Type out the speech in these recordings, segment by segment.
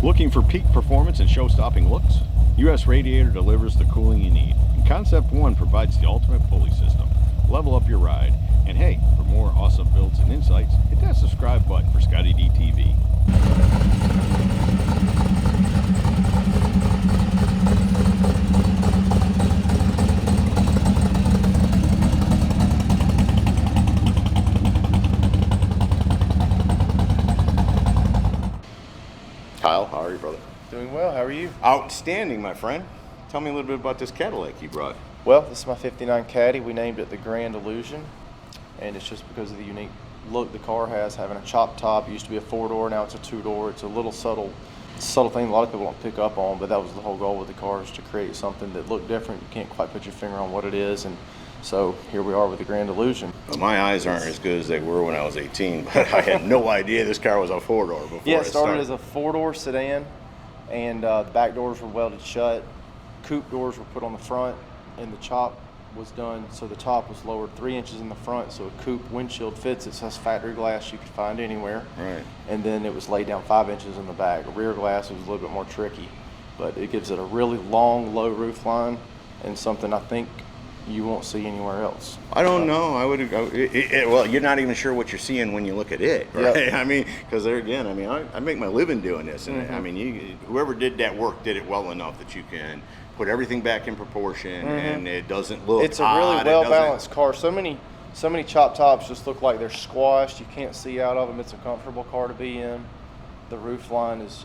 Looking for peak performance and show-stopping looks? US Radiator delivers the cooling you need, and Concept One provides the ultimate pulley system. Level up your ride. And hey, for more awesome builds and insights, hit that subscribe button for ScottieDTV. Kyle, how are you, brother? Doing well. How are you? Outstanding, my friend. Tell me a little bit about this Cadillac you brought. Well, this is my 59 Caddy. We named it the Grand Illusion, and it's just because of the unique look the car has, having a chop top. It used to be a 4-door, now it's a 2-door. It's a little subtle thing a lot of people don't pick up on, but that was the whole goal with the car, is to create something that looked different. You can't quite put your finger on what it is, and so here we are with the Grand Illusion. Well, my eyes aren't as good as they were when I was 18, but I had no idea this car was a 4-door before. Yeah, it started as a 4-door sedan, and the back doors were welded shut. Coupe doors were put on the front, and the chop was done so the top was lowered 3 inches in the front, so a coupe windshield fits it. So that's factory glass you could find anywhere. Right. And then it was laid down 5 inches in the back. A rear glass was a little bit more tricky, but it gives it a really long, low roof line, and something I think you won't see anywhere else. I don't know. I would. Well, you're not even sure what you're seeing when you look at it, right? Yep. I mean, because there again, I mean, I make my living doing this, and I mean, whoever did that work did it well enough that you can put everything back in proportion, and it doesn't look. It's a really well balanced car. So many chop tops just look like they're squashed. You can't see out of them. It's a comfortable car to be in. The roof line is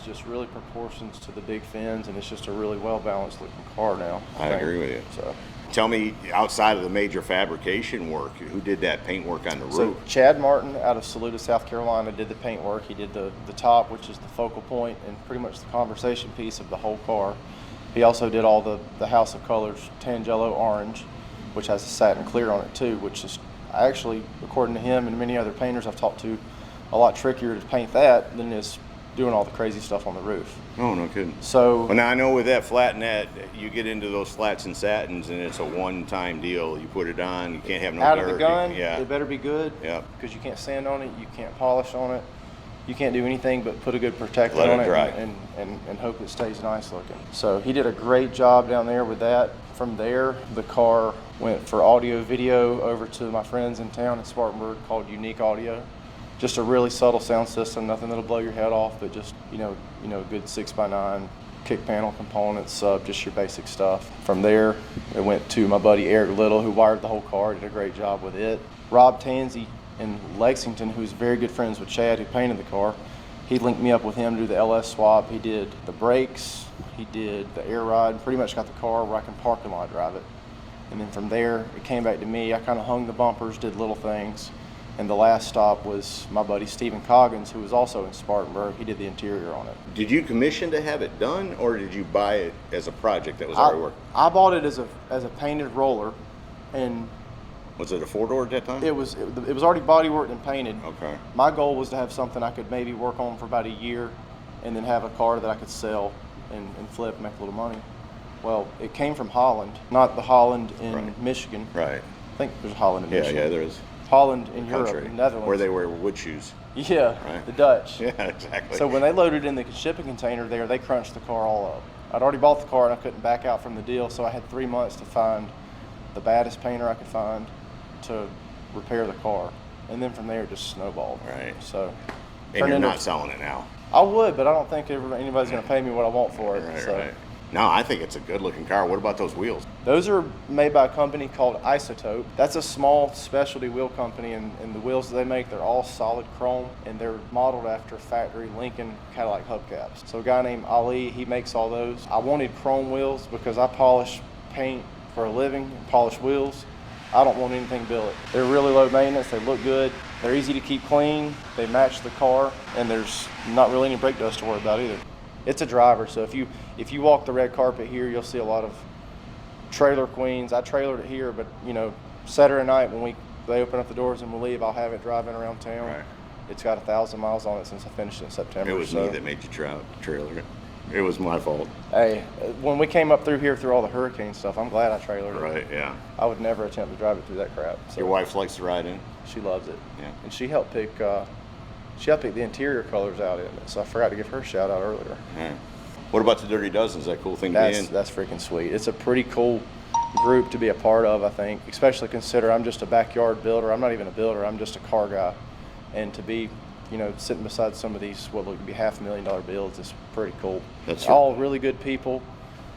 just really proportions to the big fins, and it's just a really well balanced looking car now. I agree with you. So, tell me, outside of the major fabrication work, who did that paint work on the roof? So Chad Martin out of Saluda, South Carolina, did the paint work. He did the top, which is the focal point and pretty much the conversation piece of the whole car. He also did all the house of colors, tan, yellow, orange, which has a satin clear on it too, which is actually, according to him and many other painters I've talked to, a lot trickier to paint that than it is doing all the crazy stuff on the roof. Oh, no kidding. So, well, now I know with that flat net, you get into those flats and satins, and it's a one-time deal. You put it on, you can't have no out dirt. Of the gun, yeah. It better be good. Yeah. Because you can't sand on it, you can't polish on it, you can't do anything but put a good protector on it and hope it stays nice looking. So he did a great job down there with that. From there, the car went for audio video over to my friends in town in Spartanburg called Unique Audio. Just a really subtle sound system, nothing that'll blow your head off, but just good 6x9 kick panel components, sub, just your basic stuff. From there, it went to my buddy Eric Little, who wired the whole car, did a great job with it. Rob Tansey in Lexington, who's very good friends with Chad, who painted the car, he linked me up with him to do the LS swap. He did the brakes, he did the air ride, pretty much got the car where I can parking lot drive it. And then from there, it came back to me. I kind of hung the bumpers, did little things. And the last stop was my buddy Stephen Coggins, who was also in Spartanburg. He did the interior on it. Did you commission to have it done, or did you buy it as a project that was already working? I bought it as a painted roller, and was it a 4-door at that time? It was already bodyworked and painted. Okay. My goal was to have something I could maybe work on for about a year, and then have a car that I could sell and flip and make a little money. Well, it came from Holland, not the Holland in Michigan. Right. I think there's a Holland in Michigan. Yeah, there is. Holland in Europe, in Netherlands. Where they wear wood shoes. Yeah, right. The Dutch. Yeah, exactly. So when they loaded in the shipping container there, they crunched the car all up. I'd already bought the car and I couldn't back out from the deal, so I had 3 months to find the baddest painter I could find to repair the car. And then from there it just snowballed. Right. So. And you're not selling it now? I would, but I don't think anybody's going to pay me what I want for it. Right. No, I think it's a good looking car. What about those wheels? Those are made by a company called Isotope. That's a small specialty wheel company, and the wheels that they make, they're all solid chrome, and they're modeled after factory Lincoln Cadillac hubcaps. So a guy named Ali, he makes all those. I wanted chrome wheels because I polish paint for a living, polish wheels. I don't want anything billet. They're really low maintenance, they look good, they're easy to keep clean, they match the car, and there's not really any brake dust to worry about either. It's a driver, so if you walk the red carpet here, you'll see a lot of trailer queens. I trailered it here, but Saturday night when they open up the doors and we leave, I'll have it driving around town. Right. It's got 1,000 miles on it since I finished it in September. It was me that made you trailer it. It was my fault. Hey, when we came up through here through all the hurricane stuff, I'm glad I trailered it. Right, yeah. I would never attempt to drive it through that crap. So your wife likes to ride in? She loves it. Yeah. And she helped pick She helped pick the interior colors out in it, so I forgot to give her a shout out earlier. Yeah. What about the Dirty Dozen? Is that a cool thing to be in? That's freaking sweet. It's a pretty cool group to be a part of, I think, especially consider I'm just a backyard builder. I'm not even a builder, I'm just a car guy. And to be, you know, sitting beside some of these, what would be $500,000 builds is pretty cool. That's all really good people,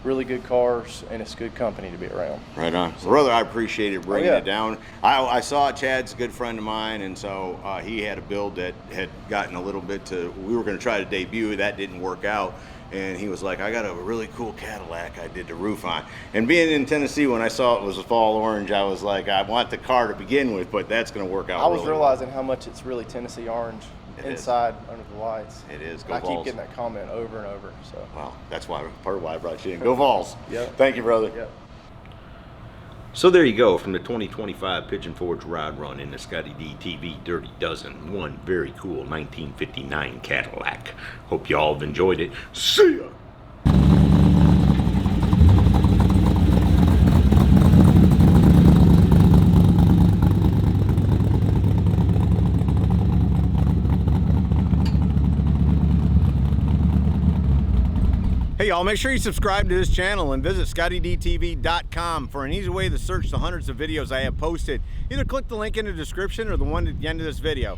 really good cars, and it's good company to be around. Right on. So, brother, I appreciate it bringing it down. I saw Chad's a good friend of mine, and so he had a build that had gotten a little bit to, we were going to try to debut, that didn't work out. And he was like, I got a really cool Cadillac I did the roof on. And being in Tennessee, when I saw it was a fall orange, I was like, I want the car to begin with, but that's going to work out. I was realizing how much it's really Tennessee orange inside under the lights. It is. Go Vols. I keep getting that comment over and over. So. Well, that's why part of why I brought you in. Go Vols. Yep. Thank you, brother. Yep. So there you go, from the 2025 Pigeon Forge Rod Run in the ScottieDTV Dirty Dozen. One very cool 1959 Cadillac. Hope you all have enjoyed it. See ya! Hey y'all, make sure you subscribe to this channel and visit ScottieDTV.com for an easy way to search the hundreds of videos I have posted. Either click the link in the description or the one at the end of this video.